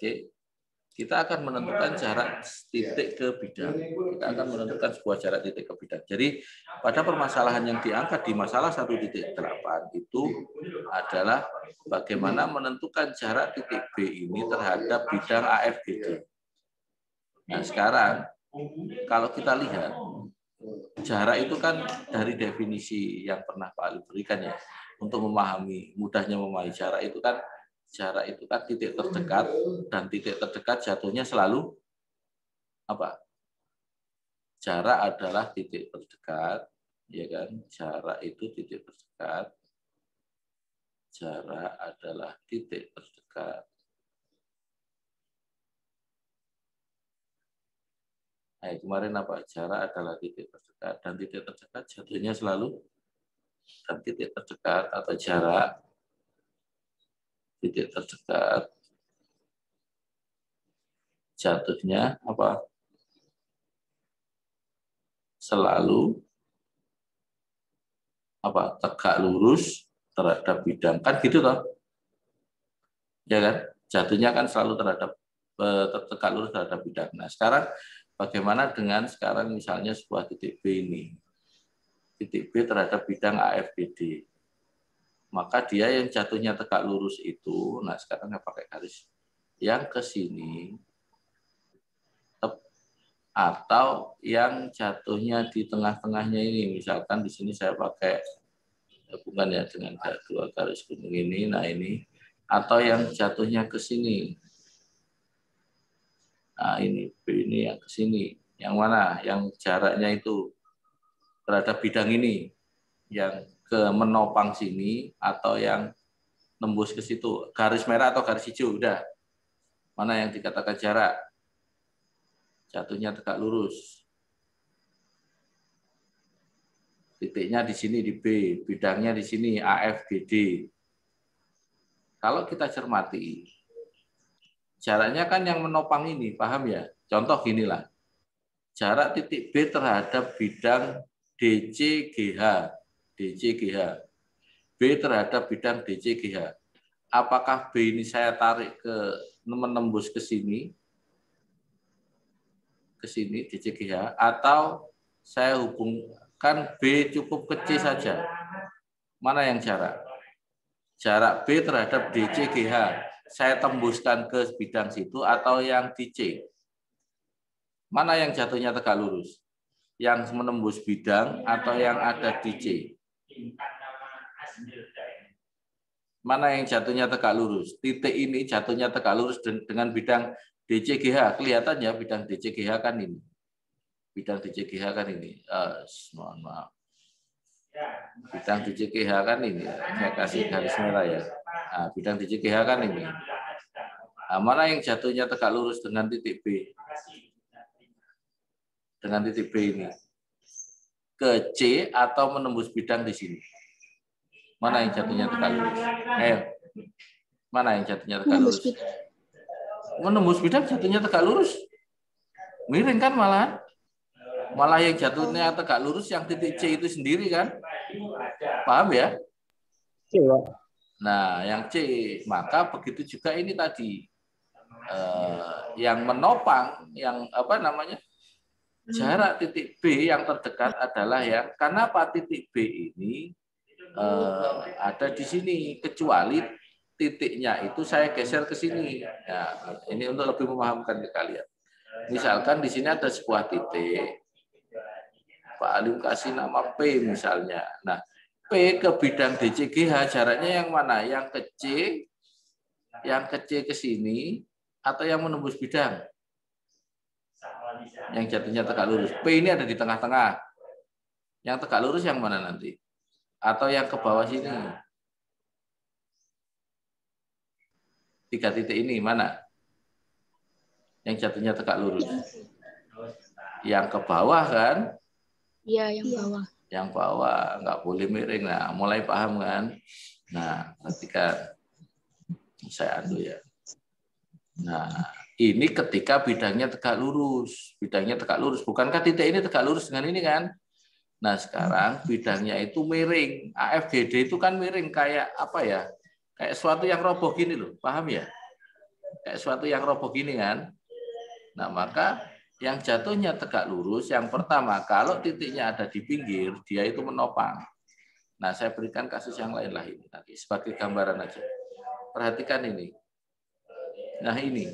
AFG, kita akan menentukan jarak titik ke bidang. Kita akan menentukan sebuah jarak titik ke bidang. Jadi pada permasalahan yang diangkat di masalah 1.8 itu adalah bagaimana menentukan jarak titik B ini terhadap bidang AFGD. Nah sekarang kalau kita lihat jarak itu kan dari definisi yang pernah Pak Ali berikan ya, untuk mudahnya memahami jarak itu kan titik terdekat, dan titik terdekat jatuhnya selalu apa? Jarak adalah titik terdekat, ya kan? Jarak itu titik terdekat. Jarak adalah titik terdekat. Nah, kemarin apa? Jarak adalah titik terdekat, dan titik terdekat jatuhnya selalu, dan titik terdekat atau jarak titik terdekat jatuhnya apa? Selalu apa? Tegak lurus terhadap bidang. Kan gitu toh? Ya kan? Jatuhnya kan selalu tegak lurus terhadap bidang. Nah, sekarang bagaimana dengan sekarang misalnya sebuah titik B ini? Titik B terhadap bidang AFBD. Maka dia yang jatuhnya tegak lurus itu, nah sekarang saya pakai garis yang ke sini, atau yang jatuhnya di tengah-tengahnya ini. Misalkan di sini saya pakai bukan ya dengan dua garis kuning ini, nah ini, atau yang jatuhnya ke sini. Nah ini B ini yang ke sini. Yang mana? Yang jaraknya itu terhadap bidang ini, yang ke menopang sini atau yang nembus ke situ. Garis merah atau garis hijau, udah. Mana yang dikatakan jarak? Jatuhnya tegak lurus. Titiknya di sini di B, bidangnya di sini AFGD. Kalau kita cermati, jaraknya kan yang menopang ini, paham ya? Contoh ginilah. Jarak titik B terhadap bidang DCGH. DCGH. B terhadap bidang DCGH. Apakah B ini saya tarik menembus ke sini DCGH, atau saya hubungkan B cukup ke C saja? Mana yang jarak? Jarak B terhadap DCGH saya tembuskan ke bidang situ atau yang di C? Mana yang jatuhnya tegak lurus? Yang menembus bidang atau yang ada di C? Mana yang jatuhnya tegak lurus? Titik ini jatuhnya tegak lurus dengan bidang DCGH. Kelihatan ya bidang DCGH kan ini. Bidang DCGH kan ini. Mohon maaf. Bidang DCGH kan ini. Saya kasih garis merah ya. Nah, bidang DCGH kan ini. Nah, mana yang jatuhnya tegak lurus dengan titik B? Dengan titik B ini. Ke C atau menembus bidang di sini? Mana yang jatuhnya tegak lurus? Mana yang jatuhnya tegak lurus? Menembus bidang jatuhnya tegak lurus. Miring kan malah. Malah yang jatuhnya tegak lurus yang titik C itu sendiri kan? Paham ya? Nah, yang C. Maka begitu juga ini tadi. Yang menopang, yang apa namanya? Jarak titik B yang terdekat adalah yang, kenapa titik B ini ada di sini, kecuali titiknya itu saya geser ke sini. Ya, ini untuk lebih memahamkan ke kalian. Misalkan di sini ada sebuah titik, Pak Alim kasih nama P misalnya. Nah, P ke bidang DCGH jaraknya yang mana? Yang ke C, ke sini, atau yang menembus bidang? Yang jatuhnya tegak lurus. P ini ada di tengah-tengah. Yang tegak lurus yang mana nanti? Atau yang ke bawah sini? 3 titik ini mana? Yang jatuhnya tegak lurus. Yang ke bawah kan? Iya, yang bawah. Yang bawah, nggak boleh miring. Nah, mulai paham kan? Nah, perhatikan. Saya adu ya. Nah, ini ketika bidangnya tegak lurus. Bidangnya tegak lurus. Bukankah titik ini tegak lurus dengan ini kan? Nah, sekarang bidangnya itu miring. AFGD itu kan miring kayak apa ya? Kayak sesuatu yang roboh gini loh. Paham ya? kayak suatu yang roboh gini kan. Nah, maka yang jatuhnya tegak lurus, yang pertama, kalau titiknya ada di pinggir, dia itu menopang. Nah, saya berikan kasus yang lain lah ini nanti sebagai gambaran aja. Perhatikan ini. Nah, ini.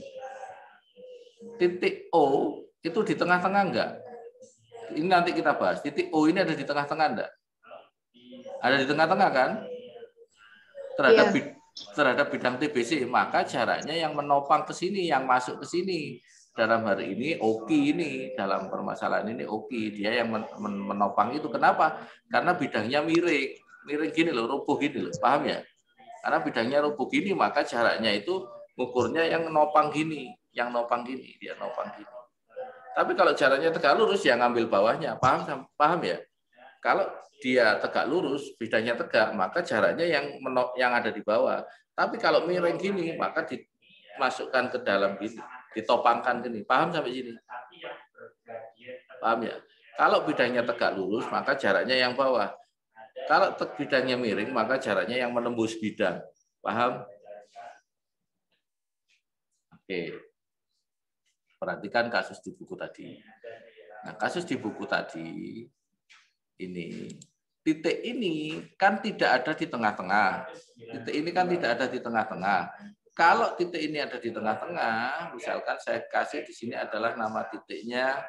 Titik O itu di tengah-tengah enggak? Ini nanti kita bahas. Titik O ini ada di tengah-tengah enggak? Ada di tengah-tengah kan? Terhadap bidang TBC, maka jaraknya yang menopang ke sini, yang masuk ke sini. Dalam hari ini Oki ini, dalam permasalahan ini Oki, dia yang menopang itu. Kenapa? Karena bidangnya miring. Miring gini loh, rubuh gini loh. Paham ya? Karena bidangnya rubuh gini, maka jaraknya itu ukurnya yang nopang gini. Yang nopang gini, dia nopang gini. Tapi kalau jaraknya tegak lurus, ya ngambil bawahnya. Paham ya? Kalau dia tegak lurus, bidangnya tegak, maka jaraknya yang ada di bawah. Tapi kalau miring gini, maka dimasukkan ke dalam gini, ditopangkan gini. Paham sampai sini? Paham ya? Kalau bidangnya tegak lurus, maka jaraknya yang bawah. Kalau bidangnya miring, maka jaraknya yang menembus bidang. Paham? Oke. Perhatikan kasus di buku tadi. Nah, kasus di buku tadi, ini titik ini kan tidak ada di tengah-tengah. Titik ini kan tidak ada di tengah-tengah. Kalau titik ini ada di tengah-tengah, misalkan saya kasih di sini adalah nama titiknya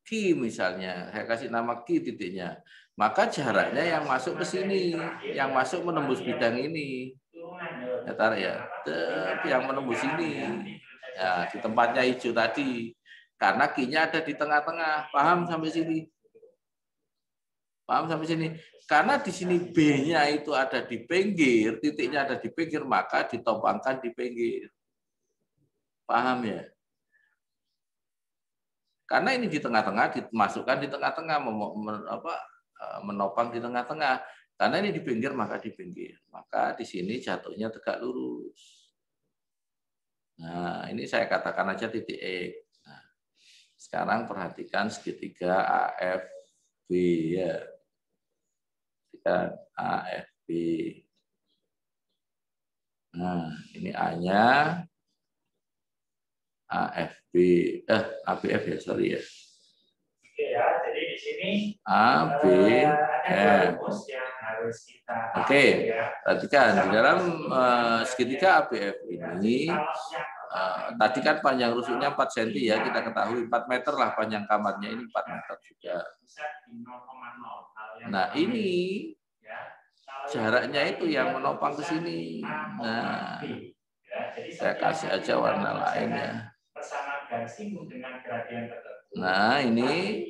Q misalnya, saya kasih nama Q titiknya. Maka jaraknya yang masuk ke sini, yang masuk menembus bidang ini. Ya, tarik ya, yang menembus ini. Ya, di tempatnya hijau tadi. Karena Q-nya ada di tengah-tengah. Paham sampai sini? Paham sampai sini? Karena di sini B-nya itu ada di pinggir, titiknya ada di pinggir, maka ditopangkan di pinggir. Paham ya? Karena ini di tengah-tengah, dimasukkan di tengah-tengah, menopang di tengah-tengah. Karena ini di pinggir, maka di pinggir. Maka di sini jatuhnya tegak lurus. Nah, ini saya katakan aja titik E. Nah, sekarang perhatikan segitiga AFB ya. AFB. Nah, ini A-nya AFB. ABF ya, sorry ya. Oke ya, jadi di sini ABF. Oke, perhatikan di dalam segitiga ABF ini tadi kan panjang rusuknya 4 cm ya, kita ketahui 4 meter lah panjang kamarnya, ini 4 meter juga. Nah, ini jaraknya itu yang menopang ke sini. Nah, saya kasih aja warna lain ya. Nah, ini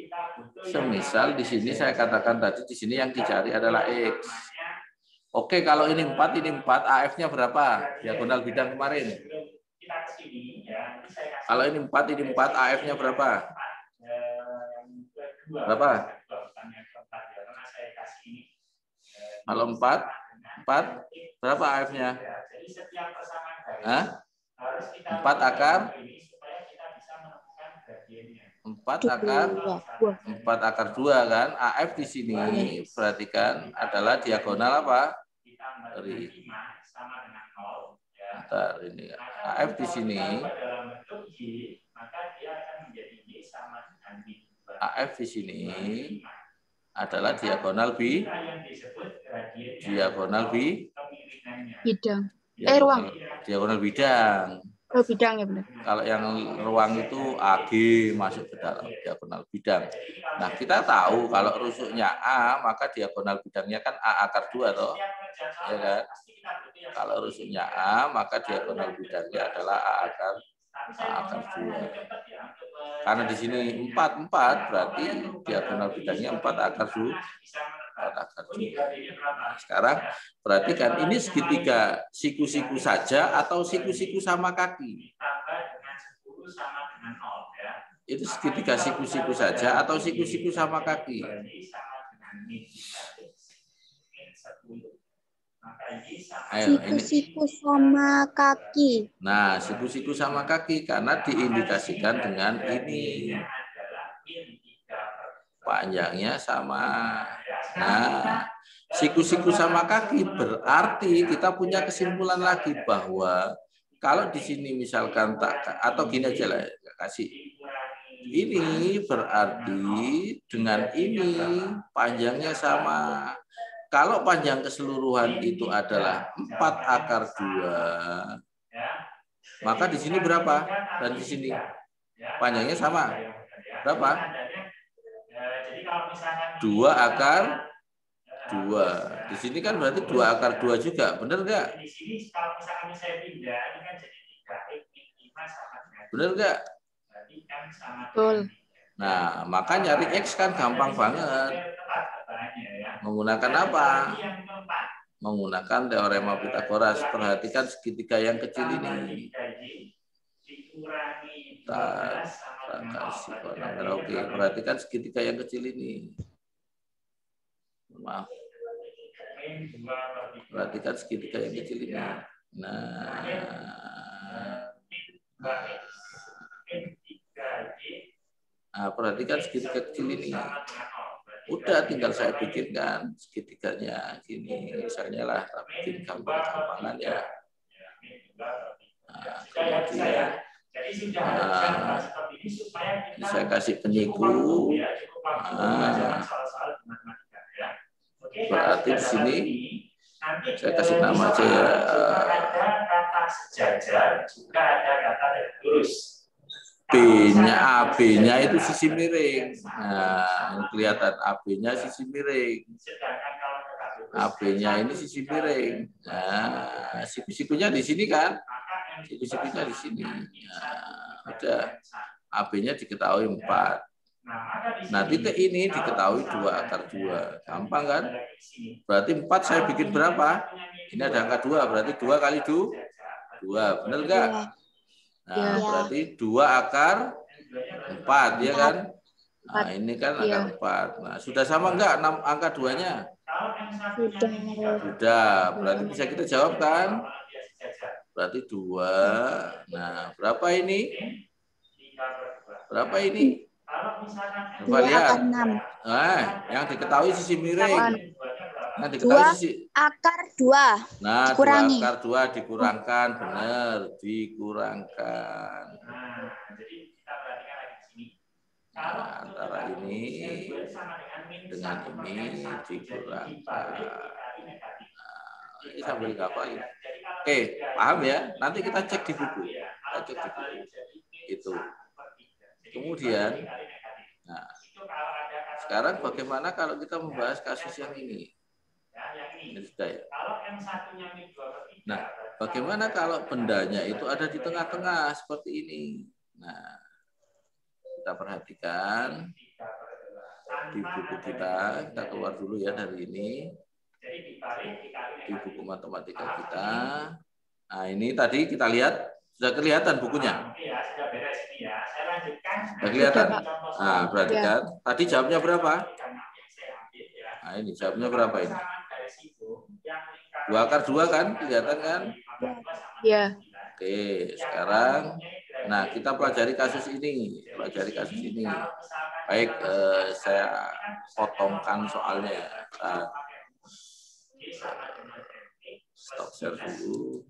semisal di sini saya katakan tadi di sini yang dicari adalah X. Oke, kalau ini 4, ini 4, AF-nya berapa? Diagonal bidang kemarin. Kalau ini 4, ini 4, AF-nya berapa? Berapa? Kalau 4, berapa AF-nya? 4 akar 2 kan. AF di sini perhatikan adalah diagonal apa? Bentar, ini AF di sini. AF di sini adalah diagonal Bidang. Ruang. Diagonal bidang. Oh, bidang ya benar. Kalau yang ruang itu AG masuk ke dalam diagonal bidang. Nah, kita tahu kalau rusuknya A, maka diagonal bidangnya kan A akar 2 toh. Ya kan? Kalau rusuknya A, maka diagonal bidangnya adalah A akar 2. Karena di sini 4 berarti diagonal bidangnya 4 akar 2. Sekarang perhatikan ini segitiga siku-siku saja atau siku-siku sama kaki. Itu segitiga siku-siku saja atau siku-siku sama kaki. Siku-siku sama kaki. Nah, siku-siku sama kaki karena diindikasikan dengan ini. Panjangnya sama. Nah, siku-siku sama kaki, berarti kita punya kesimpulan lagi bahwa kalau di sini misalkan tak, atau gini aja lah, kasih ini berarti dengan ini panjangnya sama. Kalau panjang keseluruhan itu adalah 4 akar 2, maka di sini berapa? Dan di sini panjangnya sama. Berapa? 2 akar 2. Di sini kan berarti 2 akar 2 juga. Benar nggak? Di sini kalau misalkan saya pindah, ini kan jadi 3x min 5 sama dengan 2. Benar nggak? Berarti kan sama Betul. Nah, maka nyari X kan gampang banget. Menggunakan apa? Menggunakan teorema Pitagoras. Perhatikan segitiga yang kecil ini. Oke, perhatikan segitiga yang kecil ini. Maaf. Perhatikan segitiga yang kecil ini. Nah, perhatikan segitiga kecil ini. Udah tinggal saya bikinkan segitiganya gini. Misalnya lah, bikin gampang-gampangan ya. Nah, kemudian saya kasih penyiku. Nah, berarti di sini saya kasih nama aja ya. Ada kata sejajar, juga ada kata lurus. B-nya, AB-nya itu sisi miring. Nah, ini kelihatan AB-nya sisi miring. AB-nya ini sisi miring. Nah, siku-sikunya di sini kan? Siku-sikunya di sini. Nah, udah. AB-nya diketahui 4. Nah, titik ini diketahui 2 akar 2. Gampang kan? Berarti 4 saya bikin berapa? Ini ada angka 2, berarti 2 kali 2. Benar nggak? Nah, berarti 2 akar 4, ya kan? Nah, ini kan akar 4. Nah, sudah sama enggak angka 2-nya? Sudah. Berarti bisa kita jawab kan? Berarti 2. Nah, berapa ini? Berapa ini? Coba lihat. Nah, yang diketahui sisi miring. Nah, diketahui sisi 2 akar 2. Nah, dikurangi. 2 akar 2 dikurangkan, benar, dikurangkan. Nah, antara ini dengan ini dikurangkan. Nah, ini sambil ngapalin. Oke, paham ya? Nanti kita cek di buku. Kita cek di buku. Itu. Kemudian, nah, sekarang bagaimana kalau kita membahas kasus yang ini? Ini sudah ya. Nah, bagaimana kalau bendanya itu ada di tengah-tengah seperti ini? Nah, kita perhatikan di buku kita keluar dulu ya dari ini. Di buku matematika kita. Nah, ini tadi kita lihat, sudah kelihatan bukunya. Sudah kelihatan? Nah, perhatikan. Tadi jawabnya berapa? Nah, ini jawabnya berapa ini? 2 akar 2 kan? Kelihatan kan? Ya. Oke, sekarang nah kita pelajari kasus ini. Baik, saya potongkan soalnya ya. Stop share dulu.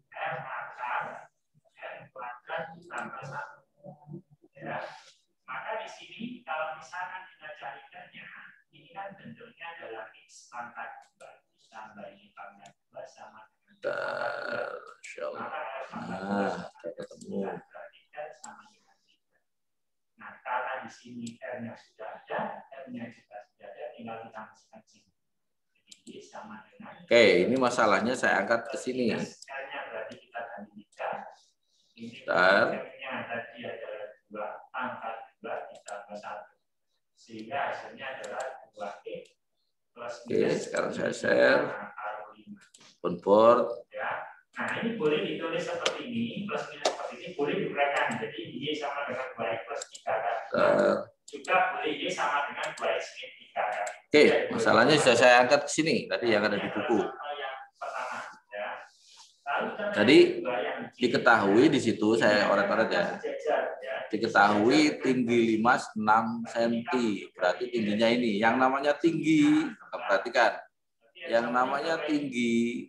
Maka di sini kalau misalkan kita cari n-nya, ini kan bentuknya adalah x pangkat 2 tambah y pangkat 2 sama dengan nah, ketemu. Nah, karena di sini r-nya sudah ada, m-nya juga sudah ada, tinggal kita masukkan sini. Jadi y sama dengan. Oke, ini masalahnya saya angkat ke sini. R-nya berarti kita ganti 3. Ini r-nya tadi adalah 2 pangkat 2 ditambah 1. Sehingga hasilnya adalah 2x plus. Oke, sekarang saya share board. Ya. Nah, ini boleh ditulis seperti ini, plus minus seperti ini, boleh diuraikan. Jadi y sama dengan 2x plus 3 kan. Juga boleh y sama dengan 2x min 3 kan. Oke, masalahnya sudah saya angkat ke sini tadi yang ada di buku. Jadi diketahui di situ saya oret-oret ya. Diketahui tinggi 5 6 cm. Berarti tingginya ini. Yang namanya tinggi, perhatikan. yang namanya tinggi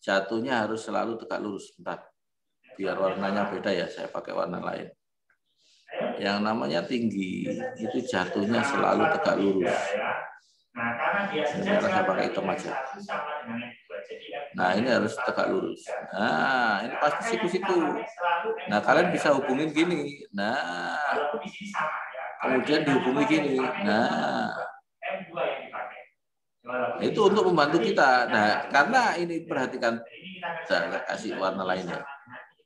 jatuhnya harus selalu tegak lurus. Bentar, biar warnanya beda ya, saya pakai warna lain. Yang namanya tinggi itu jatuhnya selalu tegak lurus. Ini saya pakai hitam aja. Nah, ini harus tegak lurus. Nah, ini pasti siku-siku. Nah, kalian bisa hubungin gini. Nah, kemudian dihubungi gini. Nah, itu untuk membantu kita. Nah, karena ini perhatikan, saya kasih warna lainnya.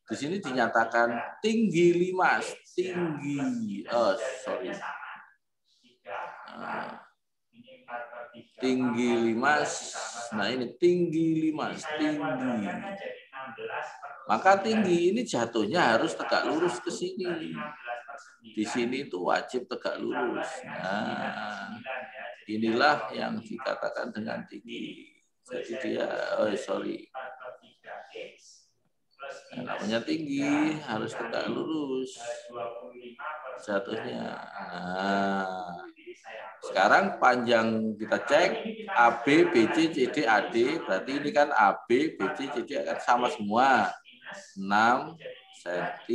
Di sini dinyatakan tinggi 5, tinggi. Oh, sorry. Tinggi 5. Nah, ini tinggi 5, tinggi. Maka tinggi ini jatuhnya harus tegak lurus ke sini. Di sini itu wajib tegak lurus. Nah, inilah yang dikatakan dengan tinggi. Jadi dia, nah, namanya tinggi harus tegak lurus jatuhnya. Nah, sekarang panjang kita cek AB, BC, CD, AD. Berarti ini kan AB, BC, CD akan sama semua 6 cm.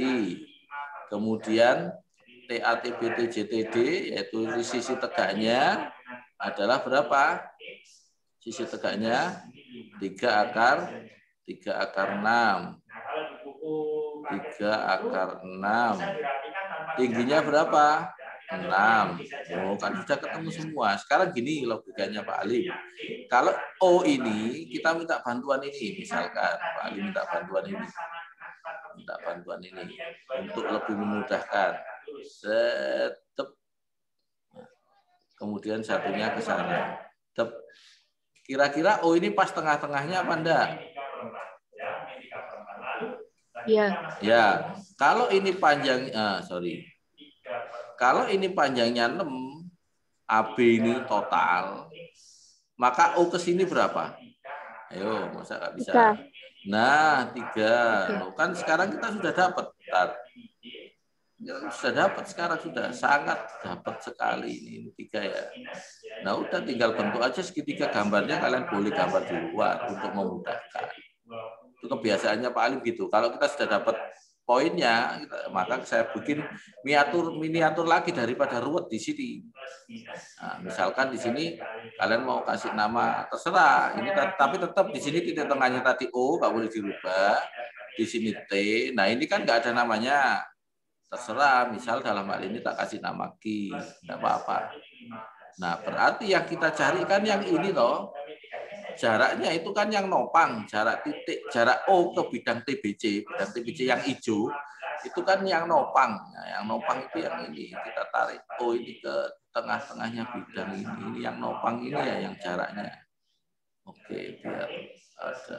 Kemudian TA, TBT, JTD yaitu di sisi tegaknya adalah berapa? Sisi tegaknya 3 akar 6. 3 akar 6. Tingginya berapa? 6. Oh, kan sudah ketemu semua. Sekarang gini logikanya Pak Alim. Kalau O ini kita minta bantuan ini, misalkan Pak Alim minta bantuan ini. Minta bantuan ini untuk lebih memudahkan. Kemudian satunya ke sana. Kira-kira O ini pas tengah-tengahnya apa enggak? Iya. Ya, kalau ini panjang, kalau ini panjangnya 6, AB ini total, maka O ke sini berapa? Ayo, masa nggak bisa? 3. Nah, 3. Loh, kan sekarang kita sudah dapat. Sudah dapat sekarang, sudah sangat dapat sekali ini 3 ya. Nah, udah tinggal bentuk aja segitiga, gambarnya kalian boleh gambar di luar untuk memudahkan. Itu kebiasaannya Pak Alim gitu. Kalau kita sudah dapat poinnya, maka saya bikin miniatur lagi daripada ruwet di sini. Nah, misalkan di sini kalian mau kasih nama terserah, ini tapi tetap di sini titik tengahnya tadi O, nggak boleh dirubah. Di sini T. Nah, ini kan nggak ada namanya. Terserah, misal dalam hal ini tak kasih nama Q, nggak apa-apa. Nah, berarti yang kita cari kan yang ini loh. Jaraknya itu kan yang nopang, jarak O ke bidang TBC, yang hijau, itu kan yang nopang. Nah, yang nopang itu yang ini, kita tarik O ini ke tengah-tengahnya bidang ini yang nopang ini ya yang jaraknya. Oke, biar ada.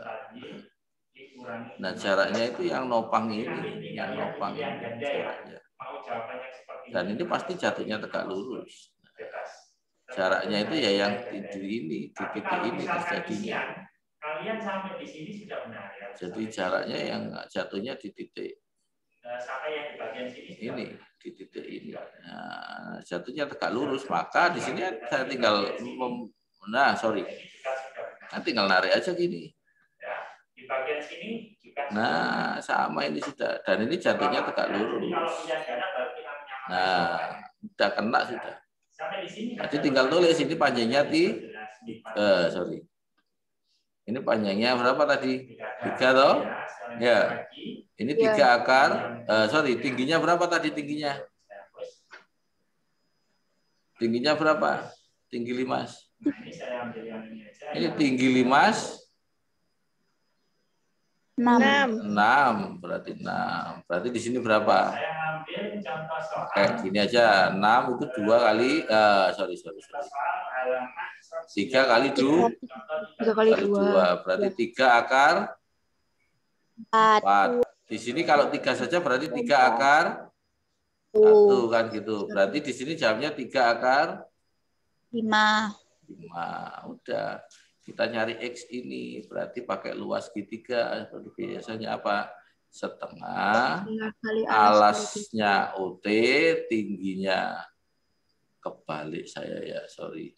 Nah, jaraknya itu yang nopang ini jaraknya. Dan ini pasti jatuhnya tegak lurus. Jaraknya itu ya yang di titik ini terjadinya. Jadi jaraknya yang jatuhnya di titik ini, di titik ini. Nah, jatuhnya tegak lurus, maka di sini saya tinggal tinggal narik aja gini. Nah, sama ini sudah, dan ini jatuhnya tegak lurus. Nah, udah kena sudah. Jadi tinggal tulis ini panjangnya ini panjangnya berapa tadi? 3 toh? Ya. Ini 3 akar. Tingginya berapa tadi tingginya? Tingginya berapa? Tinggi 5. Ini tinggi 5. 6. Berarti 6. Berarti di sini berapa? Kayak gini aja. 6 itu 2 kali 3 kali 2. Berarti 3 akar 4. Di sini kalau 3 saja berarti 3 akar 1 kan gitu. Berarti di sini jawabnya 3 akar 5. Udah. Kita nyari X ini, berarti pakai luas segitiga. Seperti biasanya apa? Setengah, alasnya OT, tingginya kebalik saya ya, sorry.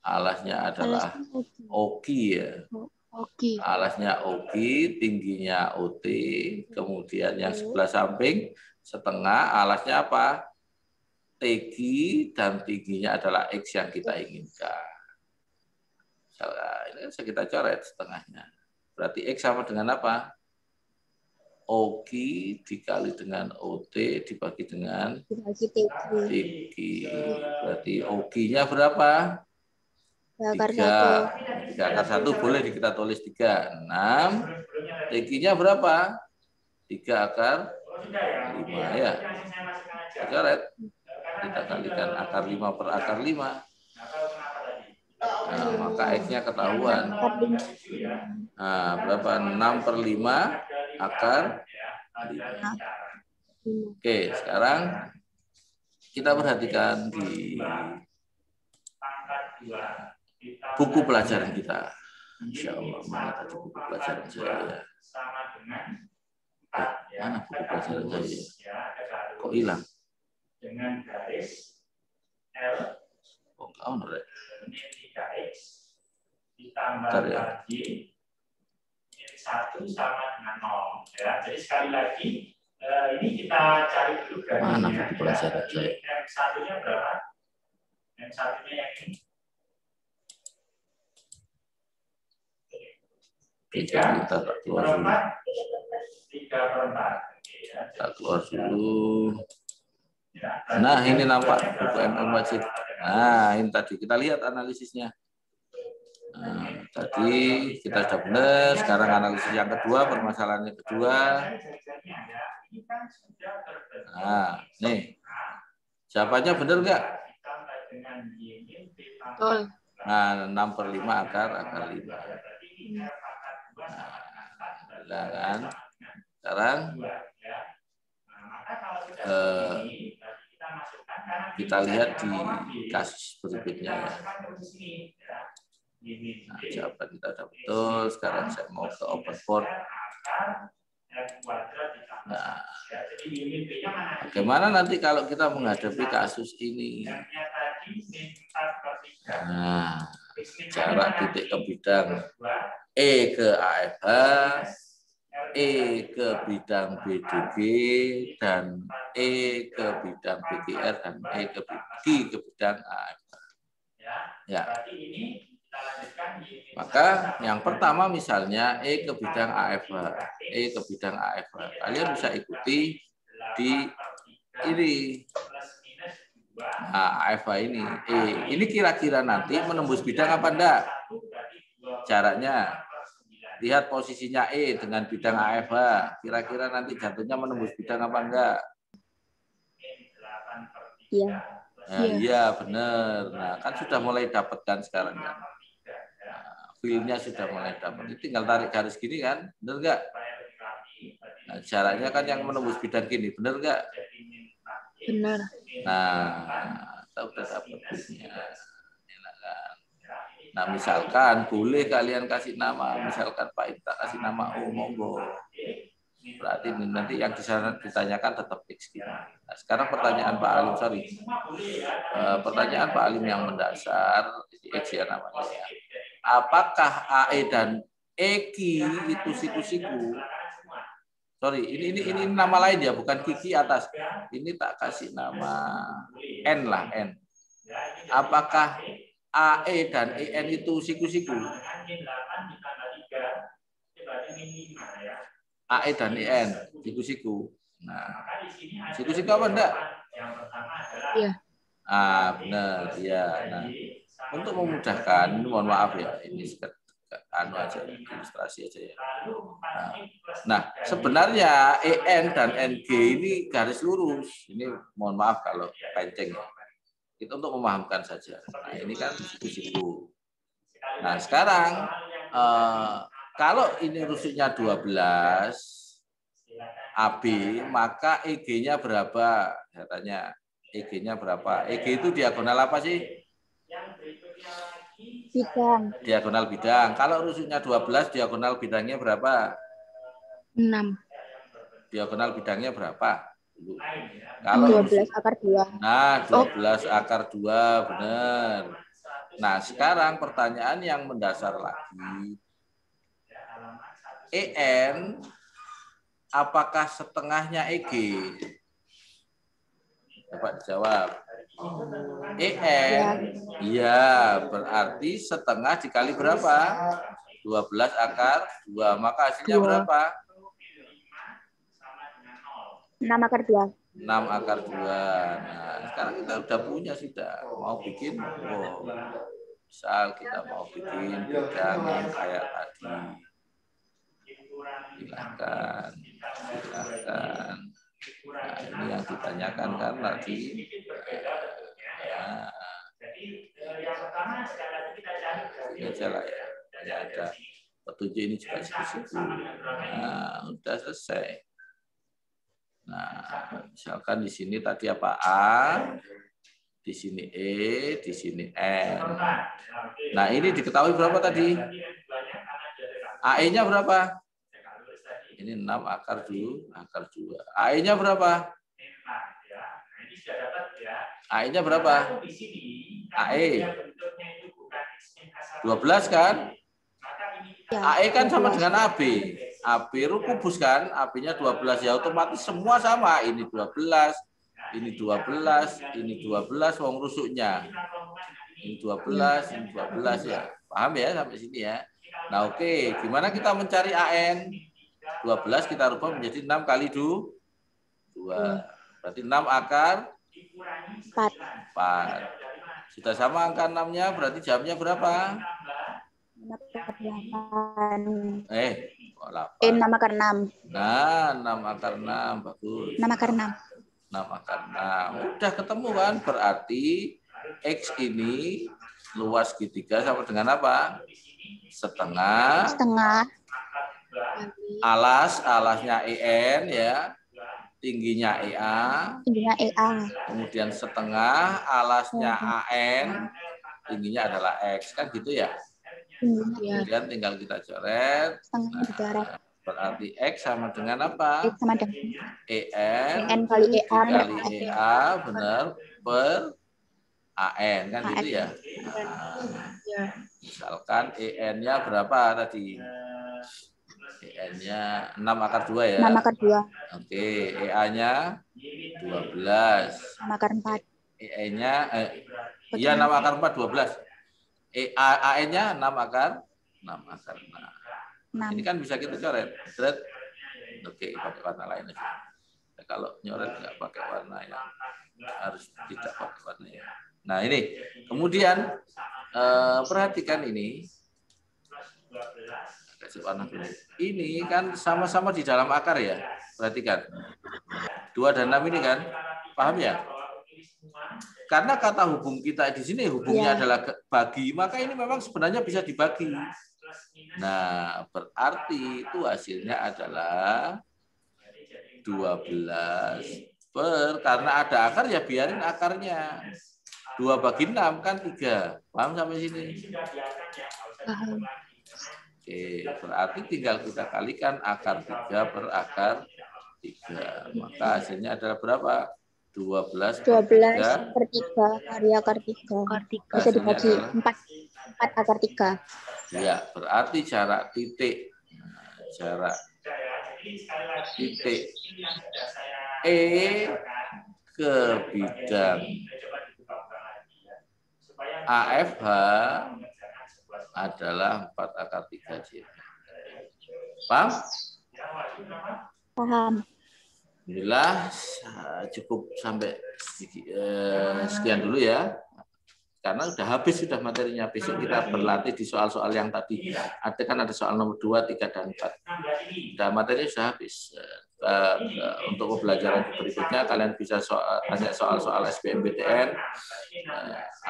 Alasnya adalah OKI ya. Oke. Alasnya OKI, tingginya OT, kemudian yang sebelah samping setengah, alasnya apa? TG, dan tingginya adalah X yang kita inginkan. Ini bisa kita coret setengahnya. Berarti X sama dengan apa? OKI dikali dengan OT dibagi dengan TG. Berarti OKI-nya berapa? 3 akar 1 boleh kita tulis 3. 6. TG-nya berapa? 3 akar 5 ya. Coret. Kita kalikan akar 5 per akar 5. Nah, maka X-nya ketahuan. Nah, berapa? 6 per 5 akar 5. Oke, sekarang kita perhatikan di buku pelajaran kita. Insya Allah, mana tadi buku pelajaran saya? Mana buku pelajaran saya? Kok hilang? Dengan garis L. Oh, enggak ada. Ini 3X ditambah lagi ini 1 sama dengan 0. Ya, jadi sekali lagi ini kita cari dulu garisnya. Mana buku pelajaran saya? M1-nya berapa? M1-nya yang ini. 3 kita keluar dulu. 3/4. Kita keluar dulu. Nah, ini nampak buku MM wajib. Nah, ini tadi kita lihat analisisnya. Nah, tadi kita sudah benar. Sekarang analisis yang kedua, permasalahan yang kedua. Nah, nih. Jawabannya benar nggak? Betul. Nah, 6 per 5 akar 5. Nah, kan? Sekarang kita lihat di kasus berikutnya ya. Nah, jawaban kita sudah betul. Sekarang saya mau ke open board. Nah, bagaimana nanti kalau kita menghadapi kasus ini? Nah, jarak titik ke bidang E ke AFH, E ke bidang BDG, dan E ke bidang BGR, dan E ke bidang AFH. Ya. Maka yang pertama misalnya E ke bidang AFH, E ke bidang AFH. Kalian bisa ikuti di ini. Nah, AFH ini, E. Ini kira-kira nanti menembus bidang apa enggak? Jaraknya. Lihat posisinya E dengan bidang AFH. Kira-kira nanti jatuhnya menembus bidang apa enggak? Iya. Nah, iya, benar. Nah, kan sudah mulai dapatkan sekarang kan. Nah, feel-nya sudah mulai dapat. Tinggal tarik garis gini kan, benar enggak? Nah, jaraknya kan yang menembus bidang gini, benar enggak? Benar. Nah, kita udah dapat feel-nya. Nah, misalkan boleh kalian kasih nama, misalkan Pak Ita kasih nama O, monggo. Berarti nanti yang ditanyakan tetap X. Nah, sekarang pertanyaan Pak Alim, sorry. Pertanyaan Pak Alim yang mendasar, X ya namanya ya. Apakah AE dan EKI itu siku-siku? Sorry, ini nama lain ya, bukan Kiki atas. Ini tak kasih nama N lah, N. Apakah AE dan EN itu siku-siku? AE dan EN, siku-siku. Nah, siku-siku apa enggak? Iya. Ah, benar, ya. Nah, untuk memudahkan, mohon maaf ya, ini anu aja, ilustrasi aja ya. Nah, sebenarnya EN dan NG ini garis lurus. Ini mohon maaf kalau penceng ya. Itu untuk memahamkan saja. Nah, ini kan siku-siku. Nah, sekarang kalau ini rusuknya 12 AB, maka EG-nya berapa? Saya tanya, EG-nya berapa? EG itu diagonal apa sih? Bidang. Diagonal bidang. Kalau rusuknya 12, diagonal bidangnya berapa? 6. Diagonal bidangnya berapa? Kalau 12 akar 2. Nah, 12 akar 2, benar. Nah, sekarang pertanyaan yang mendasar lagi. EN apakah setengahnya EG? Coba dijawab. EN, iya, berarti setengah dikali berapa? 12 akar 2. Maka hasilnya berapa? 6 akar 2. 6 akar 2. Nah, sekarang kita udah punya sudah. Mau bikin, misal kita mau bikin bidang yang kayak tadi. Silahkan. Nah, ini yang ditanyakan kan tadi. Ini aja lah ya. Ya ada petunjuk ini juga situ. Nah, udah selesai. Nah, misalkan di sini tadi apa? A, di sini E, di sini N. Nah, ini diketahui berapa tadi? AE-nya berapa? Ini 6 akar 2, akar 2. AE-nya berapa? AE-nya berapa? AE 12 kan? AE kan sama dengan AB. AB kubus kan? AB-nya 12 ya otomatis semua sama. Ini 12, ini 12, ini 12 wong rusuknya. Ini 12, ini 12 ya. Paham ya sampai sini ya? Nah, oke, gimana kita mencari AN? 12 kita rubah menjadi 6 kali 2. Berarti 6 akar 4. Sudah sama angka 6-nya, berarti jamnya berapa? 8. 8. 6 akar 6. Nah, 6 akar 6. Bagus. 6 akar 6. 6 akar 6. Udah ketemu kan? Berarti X ini luas segitiga sama dengan apa? Setengah. Alasnya EN ya. Tingginya EA. Kemudian setengah alasnya AN. Tingginya adalah X. Kan gitu ya? Kemudian tinggal kita coret. Nah, berarti X sama dengan apa? X sama dengan EN kali EA benar per AN kan gitu ya. Nah, misalkan EN-nya berapa tadi? EN-nya 6 akar 2 ya. 6 akar 2. Oke, EA-nya 12. 6 akar 4. EE-nya iya 6 akar 4 12. AN-nya 6 akar 6. Ini kan bisa kita coret. Oke, pakai warna lain aja. Nah, kalau nyoret nggak pakai warna yang harus tidak pakai warna ya. Nah, ini. Kemudian perhatikan ini. Kasih warna dulu. Ini kan sama-sama di dalam akar ya. Perhatikan. 2 dan 6 ini kan. Paham ya? Karena kata hubung kita di sini hubungnya adalah bagi, maka ini memang sebenarnya bisa dibagi. Nah, berarti itu hasilnya adalah 12 per, karena ada akar ya biarin akarnya. 2 bagi 6 kan 3. Paham sampai sini? Paham. Oke, berarti tinggal kita kalikan akar 3 per akar 3. Maka hasilnya adalah berapa? 12 per 3 kali akar 3. Bisa dibagi 4 akar 3. Ya, berarti jarak titik. Jarak titik E ke bidang AFH adalah 4 akar 3 J. Paham? Paham. Alhamdulillah cukup sampai sekian dulu ya. Karena udah habis sudah materinya. Besok kita berlatih di soal-soal yang tadi. Ada soal nomor 2, 3, dan 4. Udah materinya sudah habis. Untuk pembelajaran berikutnya kalian bisa tanya soal-soal SBMPTN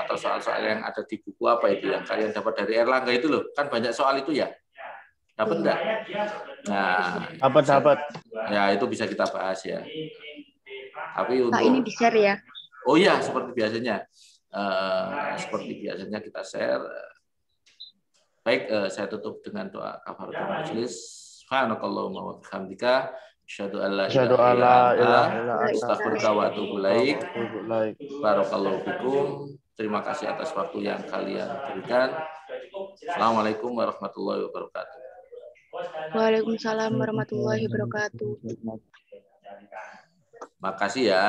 atau soal-soal yang ada di buku apa itu yang kalian dapat dari Erlangga itu loh. Kan banyak soal itu ya. Dapat enggak? Nah, dapat. Ya, itu bisa kita bahas ya. Tapi untuk Pak, ini di-share ya. Oh iya, seperti biasanya. Seperti biasanya kita share. Baik, saya tutup dengan doa kafaratul majelis. Subhanakallahumma wa bihamdika asyhadu an la ilaha illa anta astaghfiruka wa atubu ilaik. Barakallahu fikum. Terima kasih atas waktu yang kalian berikan. Assalamualaikum warahmatullahi wabarakatuh. Waalaikumsalam warahmatullahi wabarakatuh. Makasih ya.